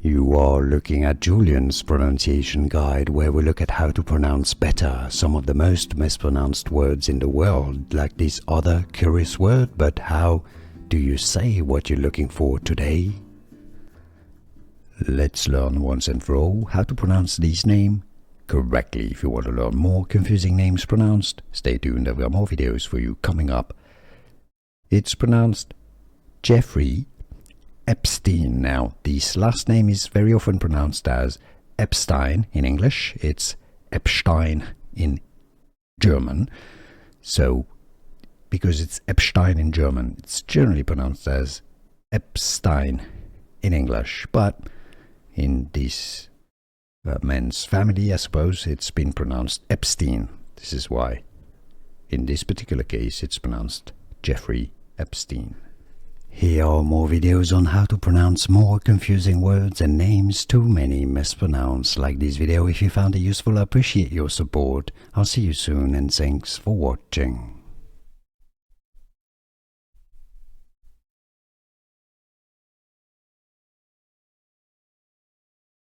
You are looking at Julian's pronunciation guide, where we look at how to pronounce better some of the most mispronounced words in the world, like this other curious word. But how do you say what you're looking for today? Let's learn once and for all how to pronounce this name correctly. If you want to learn more confusing names pronounced, stay tuned, there are more videos for you coming up. It's pronounced Jeffrey Epstein. Now, this last name is very often pronounced as Epstein in English. It's Epstein in German. So, because it's Epstein in German, it's generally pronounced as Epstein in English. But in this man's family, I suppose, it's been pronounced Epstein. This is why, in this particular case, it's pronounced Jeffrey Epstein. Here are more videos on how to pronounce more confusing words and names too many mispronounced. Like this video if you found it useful. I appreciate your support. I'll see you soon and thanks for watching.